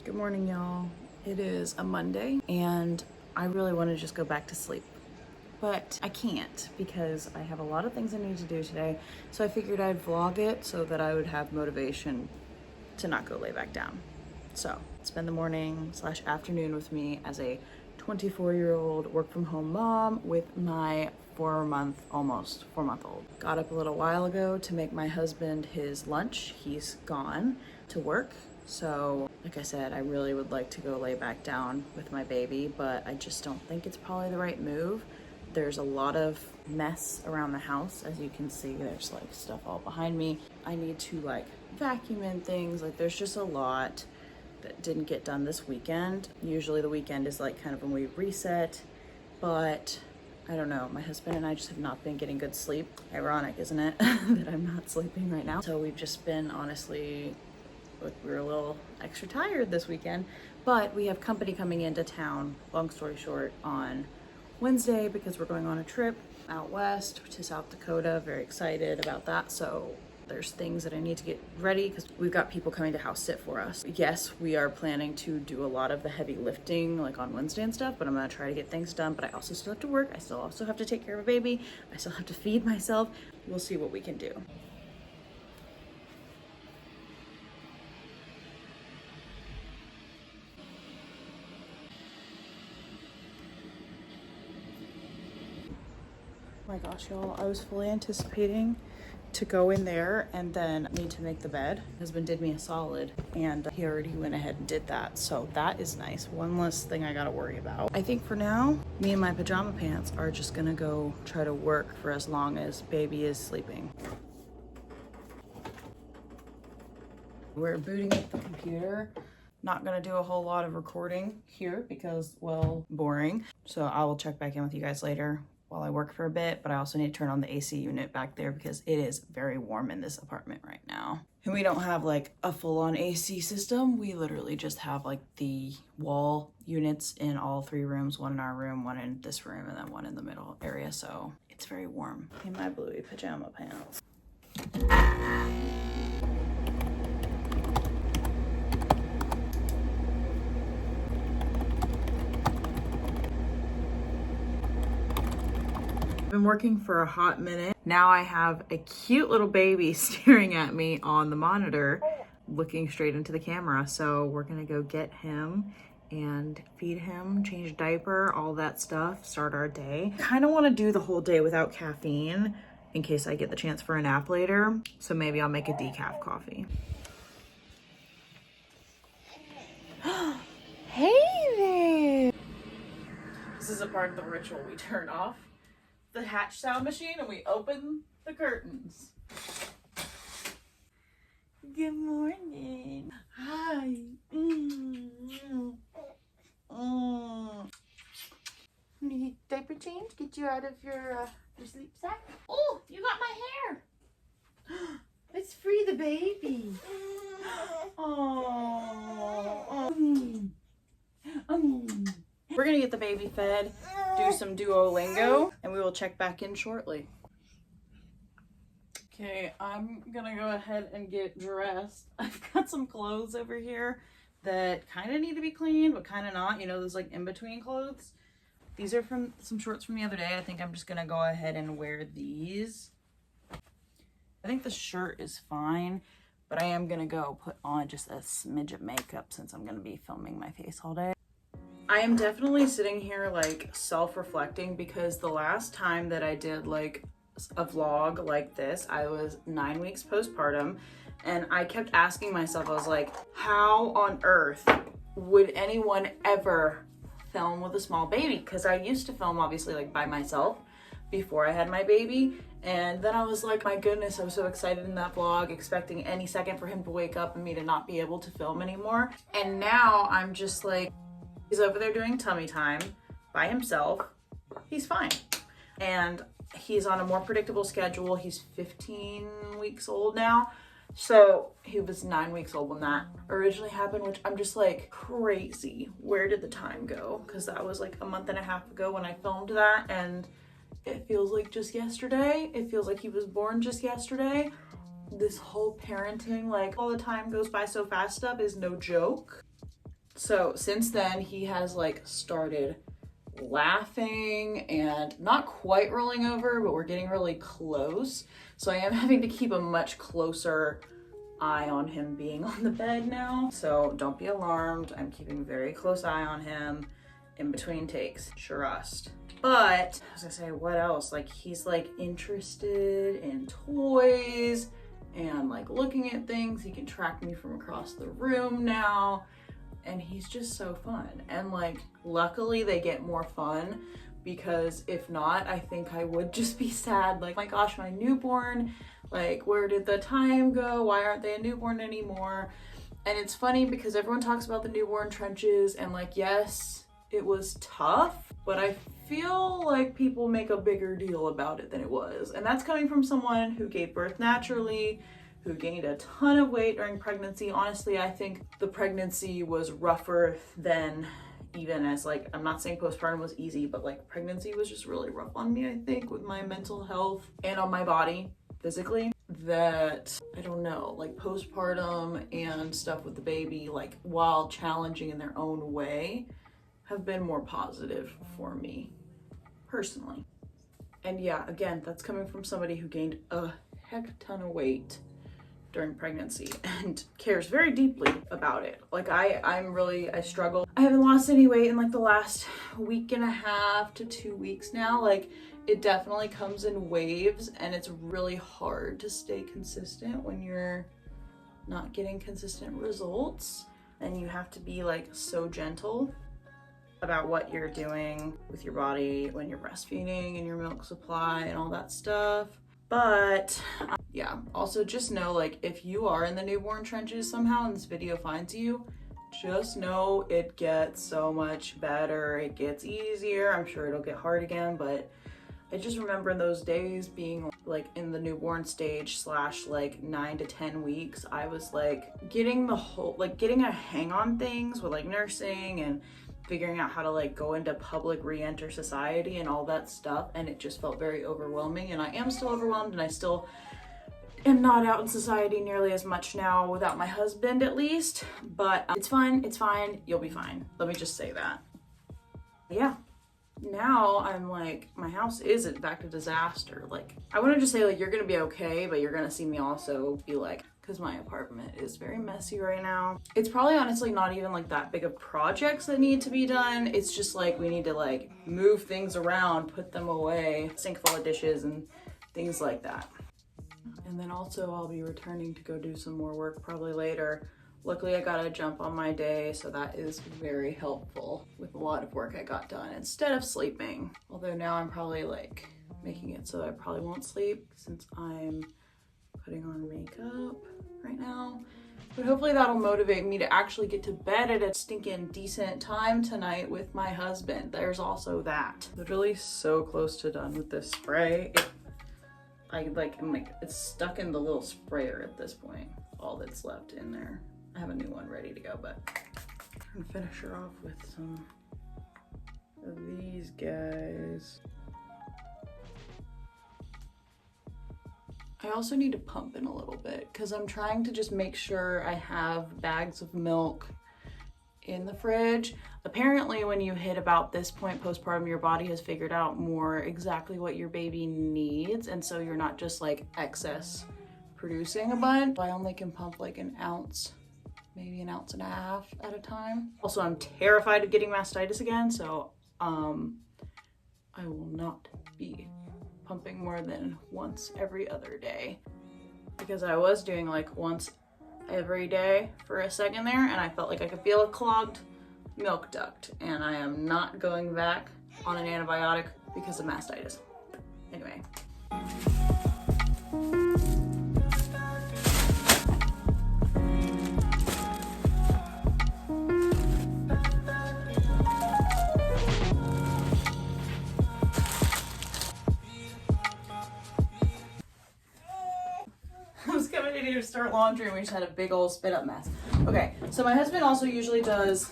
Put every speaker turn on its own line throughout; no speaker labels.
Good morning, y'all. It is a Monday and I really want to just go back to sleep. But I can't because I have a lot of things I need to do today. So I figured I'd vlog it so that I would have motivation to not go lay back down. So spend the morning / afternoon with me as a 24-year-old work from home mom with my almost 4-month old. Got up a little while ago to make my husband his lunch. He's gone to work. So like I said, I really would like to go lay back down with my baby, but I just don't think it's probably the right move. There's a lot of mess around the house. As you can see, there's like stuff all behind me. I need to like vacuum in things. Like there's just a lot that didn't get done this weekend. Usually the weekend is like kind of when we reset, but I don't know. My husband and I just have not been getting good sleep. Ironic, isn't it? That I'm not sleeping right now. So we've just been honestly, we were a little extra tired this weekend, but we have company coming into town, long story short, on Wednesday because we're going on a trip out west to South Dakota. Very excited about that. So there's things that I need to get ready because we've got people coming to house sit for us. Yes, we are planning to do a lot of the heavy lifting like on Wednesday and stuff, but I'm gonna try to get things done. But I also still have to work. I still also have to take care of a baby. I still have to feed myself. We'll see what we can do. Oh my gosh, y'all, I was fully anticipating to go in there and then need to make the bed. My husband did me a solid and he already went ahead and did that. So that is nice. One less thing I gotta worry about. I think for now, me and my pajama pants are just gonna go try to work for as long as baby is sleeping. We're booting up the computer. Not gonna do a whole lot of recording here because, well, boring. So I will check back in with you guys later while I work for a bit, but I also need to turn on the AC unit back there because it is very warm in this apartment right now. And we don't have like a full-on AC system. We literally just have like the wall units in all 3 rooms, one in our room, one in this room, and then one in the middle area. So it's very warm in my bluey pajama pants. Been working for a hot minute. Now I have a cute little baby staring at me on the monitor, looking straight into the camera. So we're gonna go get him and feed him, change a diaper, all that stuff, start our day. Kind of want to do the whole day without caffeine in case I get the chance for a nap later. So maybe I'll make a decaf coffee. Hey there! This is a part of the ritual. We turn off the hatch sound machine and we open the curtains. Good morning. Hi. Need diaper change? Get you out of your sleep sack? Oh, you got my hair. Let's free the baby. Oh. We're gonna get the baby fed, do some Duolingo, and we will check back in shortly. Okay, I'm gonna go ahead and get dressed. I've got some clothes over here that kind of need to be cleaned, but kind of not. You know, those like in-between clothes. These are from some shorts from the other day. I think I'm just gonna go ahead and wear these. I think the shirt is fine, but I am gonna go put on just a smidge of makeup since I'm gonna be filming my face all day. I am definitely sitting here like self-reflecting because the last time that I did like a vlog like this, I was 9 weeks postpartum and I kept asking myself, I was like, how on earth would anyone ever film with a small baby? Because I used to film obviously like by myself before I had my baby. And then I was like, my goodness, I was so excited in that vlog, expecting any second for him to wake up and me to not be able to film anymore. And now I'm just like, he's over there doing tummy time by himself. He's fine. And he's on a more predictable schedule. He's 15 weeks old now. So he was 9 weeks old when that originally happened, which I'm just like, crazy. Where did the time go? Because that was like a month and a half ago when I filmed that. And it feels like just yesterday. It feels like he was born just yesterday. This whole parenting, like all the time goes by so fast stuff is no joke. So since then, he has like started laughing and not quite rolling over, but we're getting really close. So I am having to keep a much closer eye on him being on the bed now. So don't be alarmed. I'm keeping a very close eye on him in between takes, trust. But as I say, what else? Like he's like interested in toys and like looking at things. He can track me from across the room now. And he's just so fun. And like, luckily they get more fun, because if not, I think I would just be sad. Like, my gosh, my newborn, like, where did the time go? Why aren't they a newborn anymore? And it's funny because everyone talks about the newborn trenches, and like, yes, it was tough, but I feel like people make a bigger deal about it than it was. And that's coming from someone who gave birth naturally, who gained a ton of weight during pregnancy. Honestly, I think the pregnancy was rougher than even as like, I'm not saying postpartum was easy, but like pregnancy was just really rough on me, I think, with my mental health and on my body physically. That, I don't know, like postpartum and stuff with the baby, like while challenging in their own way, have been more positive for me personally. And yeah, again, that's coming from somebody who gained a heck ton of weight during pregnancy and cares very deeply about it. Like I struggle. I haven't lost any weight in like the last week and a half to 2 weeks now. Like it definitely comes in waves, and it's really hard to stay consistent when you're not getting consistent results. And you have to be like so gentle about what you're doing with your body when you're breastfeeding and your milk supply and all that stuff. But yeah, also just know, like, if you are in the newborn trenches somehow and this video finds you, just know it gets so much better. It gets easier. I'm sure it'll get hard again, but I just remember in those days being like in the newborn stage / like 9 to 10 weeks, I was like getting a hang on things with like nursing and figuring out how to like go into public re-enter society and all that stuff, and it just felt very overwhelming. And I am still overwhelmed, and I still am not out in society nearly as much now without my husband, at least, but it's fine, you'll be fine. Let me just say that. Yeah, now I'm like, my house isn't back to disaster. Like, I want to just say, like, you're gonna be okay, but you're gonna see me also be like, because my apartment is very messy right now. It's probably honestly not even like that big of projects that need to be done. It's just like we need to like move things around, put them away, sink full of dishes and things like that. And then also I'll be returning to go do some more work probably later. Luckily I got a jump on my day, so that is very helpful with a lot of work I got done instead of sleeping. Although now I'm probably like making it so that I probably won't sleep since I'm putting on makeup right now. But hopefully that'll motivate me to actually get to bed at a stinking decent time tonight with my husband. There's also that. Literally so close to done with this spray. I'm like, it's stuck in the little sprayer at this point. All that's left in there. I have a new one ready to go, but I'm gonna finish her off with some of these guys. I also need to pump in a little bit because I'm trying to just make sure I have bags of milk in the fridge. Apparently when you hit about this point postpartum, your body has figured out more exactly what your baby needs, and so you're not just like excess producing a bunch. I only can pump like an ounce, maybe an ounce and a half at a time. Also, I'm terrified of getting mastitis again, so I will not be pumping more than once every other day, because I was doing like once every day for a second there, and I felt like I could feel a clogged milk duct, and I am not going back on an antibiotic because of mastitis. Anyway. To start laundry, and we just had a big old spit up mess. Okay, so my husband also usually does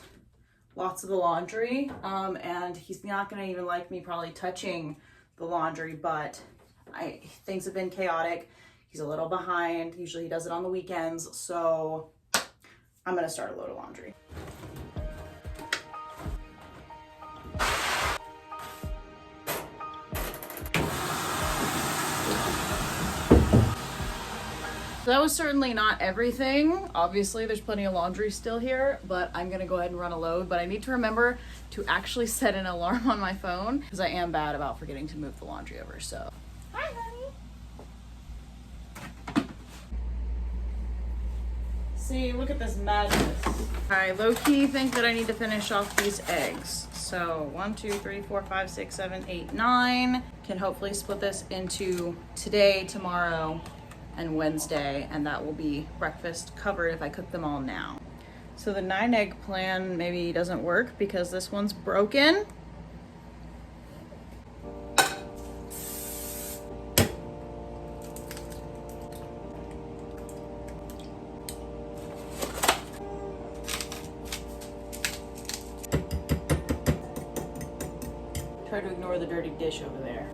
lots of the laundry, and he's not gonna even like me probably touching the laundry, but things have been chaotic. He's a little behind. Usually he does it on the weekends, so I'm gonna start a load of laundry. That was certainly not everything. Obviously, there's plenty of laundry still here, but I'm gonna go ahead and run a load. But I need to remember to actually set an alarm on my phone because I am bad about forgetting to move the laundry over, so. Hi, honey. See, look at this madness. I low-key think that I need to finish off these eggs. So 1, 2, 3, 4, 5, 6, 7, 8, 9. Can hopefully split this into today, tomorrow, and Wednesday, and that will be breakfast covered if I cook them all now. So the 9-egg plan maybe doesn't work because this one's broken. Try to ignore the dirty dish over there.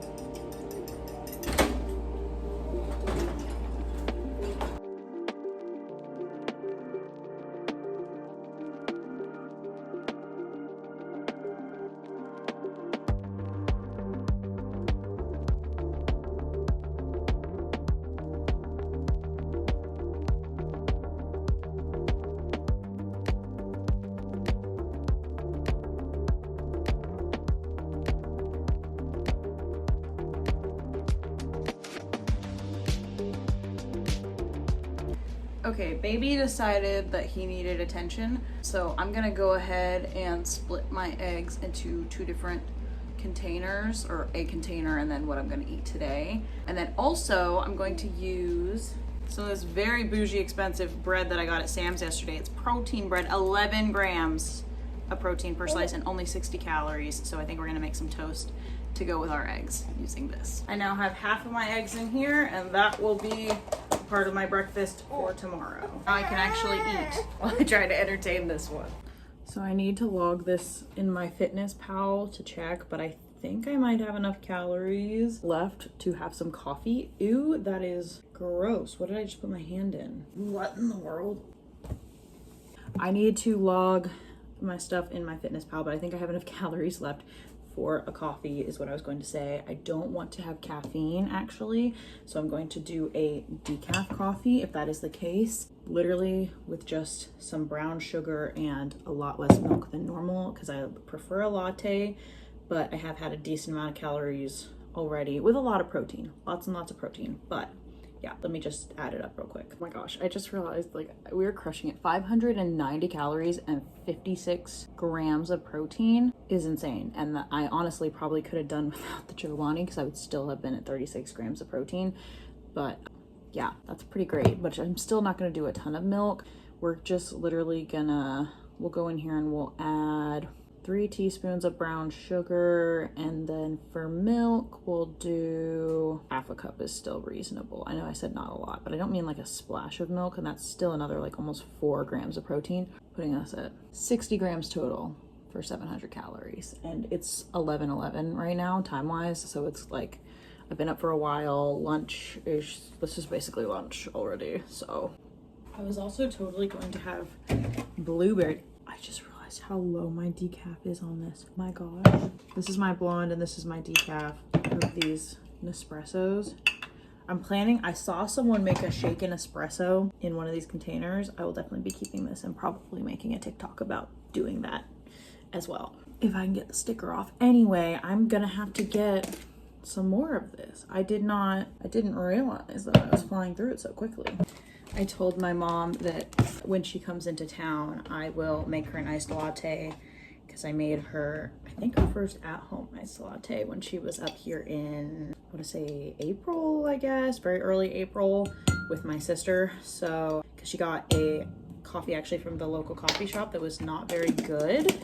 Okay, baby decided that he needed attention, so I'm gonna go ahead and split my eggs into 2 different containers, or a container and then what I'm gonna eat today. And then also I'm going to use some of this very bougie expensive bread that I got at Sam's yesterday. It's protein bread, 11 grams of protein per slice and only 60 calories. So I think we're gonna make some toast to go with our eggs using this. I now have half of my eggs in here, and that will be part of my breakfast for tomorrow. Now I can actually eat while I try to entertain this one. So I need to log this in my MyFitnessPal to check, but I think I might have enough calories left to have some coffee. Ew, that is gross. What did I just put my hand in? What in the world? I need to log my stuff in MyFitnessPal, but I think I have enough calories left for a coffee is what I was going to say. I don't want to have caffeine actually, so I'm going to do a decaf coffee if that is the case, literally with just some brown sugar and a lot less milk than normal because I prefer a latte, but I have had a decent amount of calories already with a lot of protein, lots and lots of protein. But yeah, let me just add it up real quick. Oh my gosh, I just realized like we were crushing it. 590 calories and 56 grams of protein is insane. And I honestly probably could have done without the Chobani because I would still have been at 36 grams of protein. But yeah, that's pretty great. But I'm still not gonna do a ton of milk. We're just literally gonna, we'll go in here and we'll add 3 teaspoons of brown sugar, and then for milk we'll do half a cup is still reasonable. I know I said not a lot, but I don't mean like a splash of milk, and that's still another like almost 4 grams of protein, putting us at 60 grams total for 700 calories. And it's 11:11 right now time wise, so it's like I've been up for a while. Lunch is, this is basically lunch already. So I was also totally going to have blueberry. I just realized how low my decaf is on this. My gosh. This is my blonde and this is my decaf of these Nespressos. I'm planning, I saw someone make a shaken espresso in one of these containers. I will definitely be keeping this and probably making a TikTok about doing that as well, if I can get the sticker off. Anyway, I'm gonna have to get some more of this. I didn't realize that I was flying through it so quickly. I told my mom that when she comes into town, I will make her an iced latte because I made her, I think, her first at-home iced latte when she was up here in, I want to say April, I guess, very early April with my sister. So, because she got a coffee actually from the local coffee shop that was not very good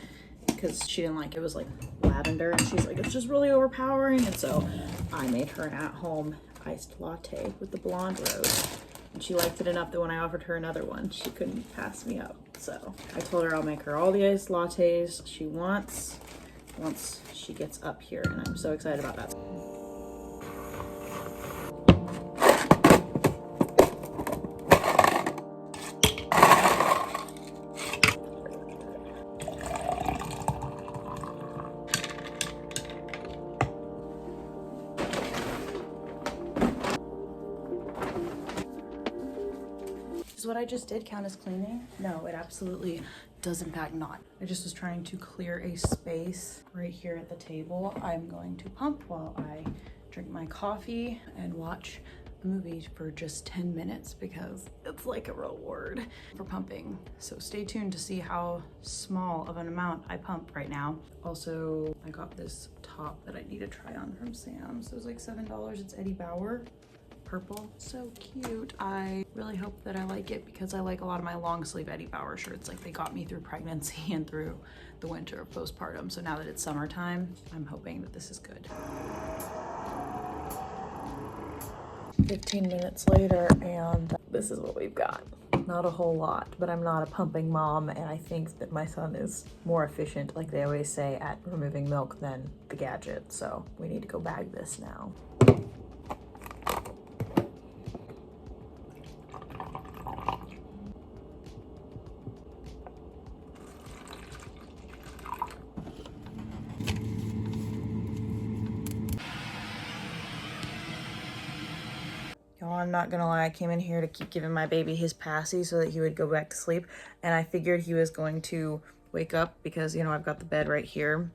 because she didn't like it. It was like lavender, and she's like, it's just really overpowering. And so I made her an at-home iced latte with the blonde roast. And she liked it enough that when I offered her another one, she couldn't pass me up. So I told her I'll make her all the iced lattes she wants once she gets up here, and I'm so excited about that. what I just did count as cleaning? No, it absolutely does in fact not. I just was trying to clear a space right here at the table. I'm going to pump while I drink my coffee and watch a movie for just 10 minutes because it's like a reward for pumping. So stay tuned to see how small of an amount I pump right now. Also, I got this top that I need to try on from Sam's. It was like $7. It's Eddie Bauer. Purple, so cute. I really hope that I like it because I like a lot of my long sleeve Eddie Bauer shirts. Like, they got me through pregnancy and through the winter of postpartum. So now that it's summertime, I'm hoping that this is good. 15 minutes later, and this is what we've got. Not a whole lot, but I'm not a pumping mom, and I think that my son is more efficient, like they always say, at removing milk than the gadget. So we need to go bag this now. I'm not gonna lie, I came in here to keep giving my baby his passy so that he would go back to sleep, and I figured he was going to wake up because, you know, I've got the bed right here,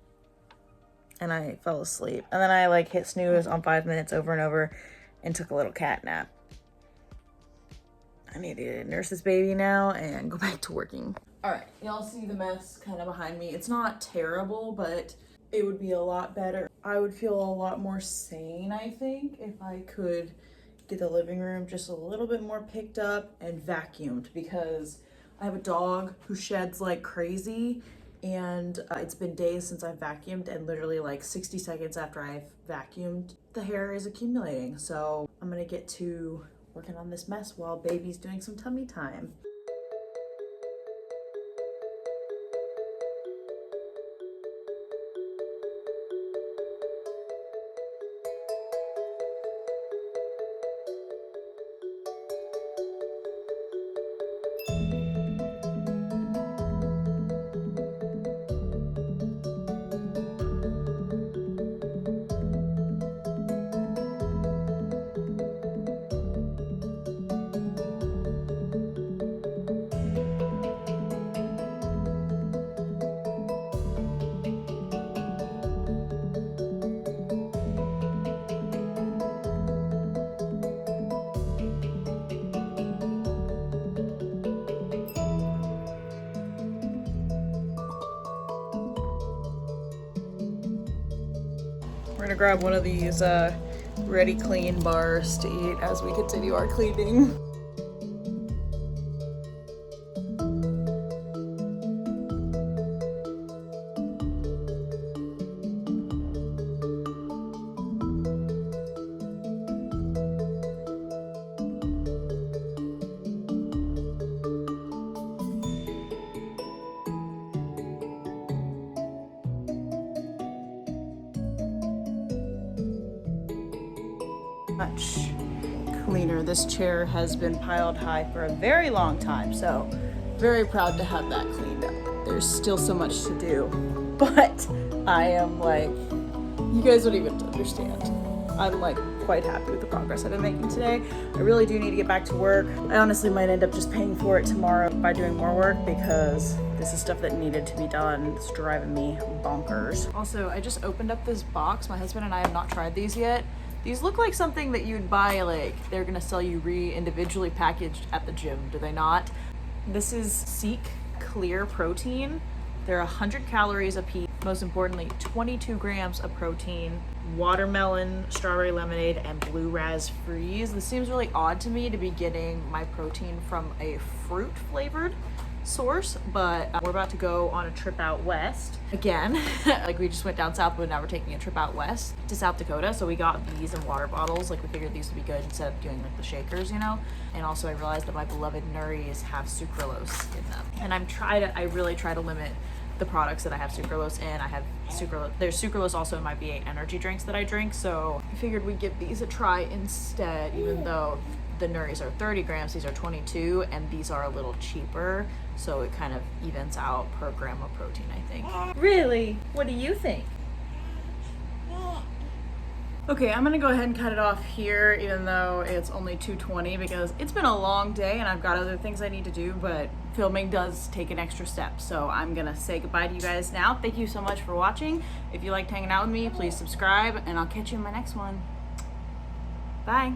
and I fell asleep. And then I like hit snooze on 5 minutes over and over and took a little cat nap. I need to nurse this baby now and go back to working. All right, y'all see the mess kind of behind me. It's not terrible, but it would be a lot better. I would feel a lot more sane, I think, if I could get the living room just a little bit more picked up and vacuumed, because I have a dog who sheds like crazy, and it's been days since I've vacuumed, and literally like 60 seconds after I've vacuumed, the hair is accumulating. So I'm gonna get to working on this mess while baby's doing some tummy time. We're gonna grab one of these Ready Clean bars to eat as we continue our cleaning. Much cleaner. This chair has been piled high for a very long time, so very proud to have that cleaned up. There's still so much to do, but I am like, you guys don't even understand. I'm like quite happy with the progress I've been making today. I really do need to get back to work. I honestly might end up just paying for it tomorrow by doing more work, because this is stuff that needed to be done. It's driving me bonkers. Also, I just opened up this box. My husband and I have not tried these yet. These look like something that you'd buy, like they're gonna sell you individually packaged at the gym, do they not? This is Seek Clear Protein. They're 100 calories a piece. Most importantly, 22 grams of protein, watermelon, strawberry lemonade, and blue raz freeze. This seems really odd to me to be getting my protein from a fruit flavored source, but we're about to go on a trip out west again. Like, we just went down south, but now we're taking a trip out west to South Dakota, so we got these in water bottles. Like, we figured these would be good instead of doing like the shakers, you know. And also I realized that my beloved Nuries have sucralose in them, and I really try to limit the products that I have sucralose in. I have sucralose, there's sucralose also in my B8 energy drinks that I drink, so I figured we'd give these a try instead, even though the Nuries are 30 grams, these are 22, and these are a little cheaper, so it kind of evens out per gram of protein, I think. Really? What do you think? Okay, I'm gonna go ahead and cut it off here, even though it's only 2:20, because it's been a long day and I've got other things I need to do, but filming does take an extra step. So I'm gonna say goodbye to you guys now. Thank you so much for watching. If you liked hanging out with me, please subscribe, and I'll catch you in my next one. Bye.